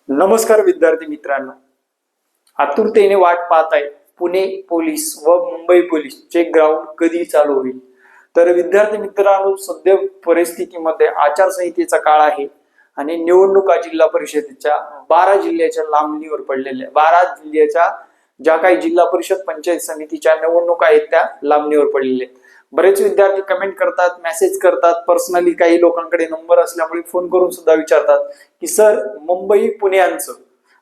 नमस्कार विद्यार्थी मित्रांनो, आतुरतेने वाट पाहत आहे पुणे पोलीस व मुंबई पोलीसचे ग्राउंड कधी चालू होईल। तर विद्यार्थी मित्रांनो, सध्या परिस्थितीमध्ये आचारसंहितेचा काळ आहे आणि निवडणुका जिल्हा परिषदेच्या 12 जिल्ह्याच्या लांबणीवर पडलेल्या 12 जिल्ह्याच्या ज्या काही जिल्हा परिषद पंचायत समितीच्या निवडणुका आहेत त्या लांबणीवर पडलेल्या आहेत। बरेच विद्यार्थी कमेंट करतात, मेसेज करतात, पर्सनली काही लोकांकडे नंबर असल्यामुळे फोन करून सुद्धा विचारतात की सर, मुंबई पुण्याचं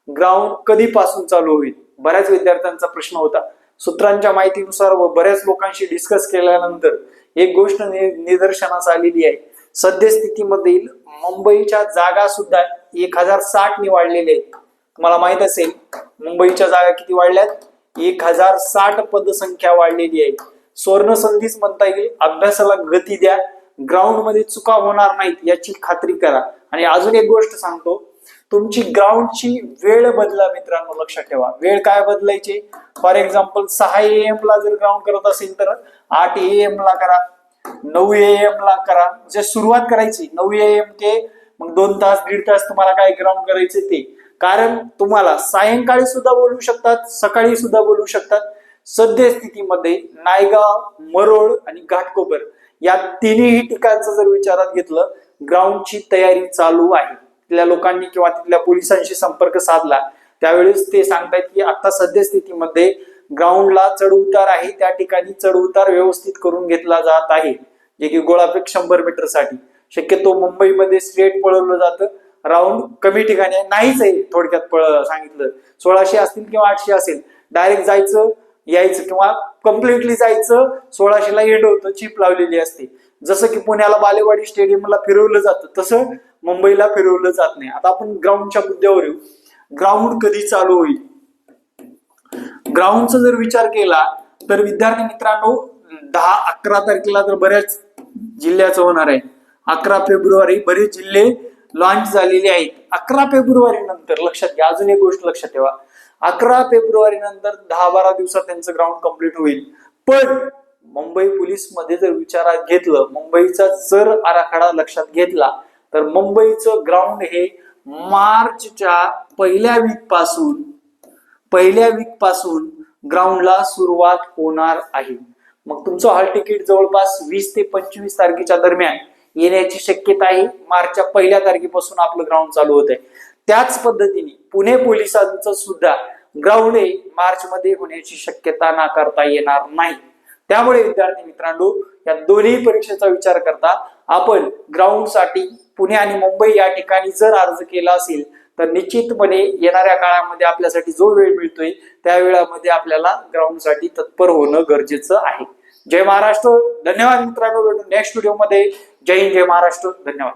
ग्राउंड कधीपासून चालू होईल। बऱ्याच विद्यार्थ्यांचा प्रश्न होता। सूत्रांच्या माहितीनुसार व बऱ्याच लोकांशी डिस्कस केल्यानंतर एक गोष्ट निदर्शनास आलेली आहे। सद्यस्थितीमध्ये मुंबईच्या जागा सुद्धा 1060 ने वाढलेल्या आहेत। तुम्हाला माहित असेल मुंबईच्या जागा किती वाढल्यात? 1060 पदसंख्या वाढलेली आहे। स्वर्ण संधीच म्हणता येईल। अभ्यासाला गती द्या, ग्राउंड मध्ये चुका होणार नाहीत याची खात्री करा। आणि अजून एक गोष्ट सांगतो, तुमची ग्राउंडची वेळ बदला मित्रांनो, लक्षात ठेवा। वेळ काय बदलायची? फॉर एक्झाम्पल 6 AM ला जर ग्राउंड करत असेल तर 8 AM ला करा, 9 AM ला करा। म्हणजे सुरुवात करायची 9 AM ते मग 2 तास 1.5 तास तुम्हाला काय ग्राउंड करायचे ते। कारण तुम्हाला सायंकाळी सुद्धा बोलू शकतात, सकाळी सुद्धा बोलू शकतात। सद्यस्थितीमध्ये नायगाव, मरोळ आणि घाटकोपर या तिन्ही ठिकाणचं जर विचारात घेतलं, ग्राउंडची तयारी चालू आहे। तिथल्या लोकांनी किंवा तिथल्या पोलिसांशी संपर्क साधला त्यावेळेस ते सांगतायत की आता सद्यस्थितीमध्ये ग्राउंडला चढ उतार आहे, त्या ठिकाणी चढ उतार व्यवस्थित करून घेतला जात आहे, जे की गोळाफेक 100 मीटर साठी। शक्यतो मुंबईमध्ये स्ट्रेट पळवलं जातं, राऊंड कमी ठिकाणी नाहीच आहे। थोडक्यात सांगितलं 1600 असतील किंवा 800 असेल, डायरेक्ट जायचं यायचं किंवा कम्प्लिटली जायचं। 1600 ला एंड होतं, चिप लावलेली असते। जसं की पुण्याला बालेवाडी स्टेडियमला फिरवलं जातं तसं मुंबईला फिरवलं जात नाही। आता आपण ग्राउंडच्या मुद्द्यावर येऊ। ग्राउंड कधी चालू होईल? ग्राउंडचा जर विचार केला तर विद्यार्थी मित्रांनो, 10-11 तारखेला तर बऱ्याच जिल्ह्याचं होणार आहे। 11 फेब्रुवारी बरेच जिल्हे लॉन्च झालेले आहेत। 11 फेब्रुवारी नंतर लक्षात घ्या, अजून एक गोष्ट लक्षात ठेवा, 11 फेब्रुवारी नंतर 10-12 दिवसात त्यांचं ग्राउंड कंप्लीट होईल। पण मुंबई पोलीस मध्ये जर विचारात घेतलं, मुंबईचा जर आराखडा लक्षात घेतला तर मुंबईचं ग्राउंड हे मार्चच्या पहिल्या वीक पासून ग्राउंडला सुरुवात होणार आहे। मग तुमचं हॉल तिकीट जवळपास 20 ते 25 तारखेच्या दरम्यान येण्याची शक्यता आहे। मार्चच्या पहिल्या तारखेपासून आपलं ग्राउंड चालू होत आहे। त्याच पद्धतीने पुणे पोलिसांचं सुद्धा ग्राउंड हे मार्च मध्ये होण्याची शक्यता नाकारता येणार नाही। त्यामुळे विद्यार्थी मित्रांनो, या दोन्ही परीक्षेचा विचार करता आपण ग्राउंड साठी पुणे आणि मुंबई या ठिकाणी जर अर्ज केला असेल तर निश्चितपणे येणाऱ्या काळामध्ये आपल्यासाठी जो वेळ मिळतोय त्या वेळामध्ये आपल्याला ग्राउंड साठी तत्पर होणं गरजेचं आहे। जय महाराष्ट्र, धन्यवाद मित्रांनो। भेटू नेक्स्ट व्हिडिओ मध्ये। जय हिंद, जय महाराष्ट्र, धन्यवाद।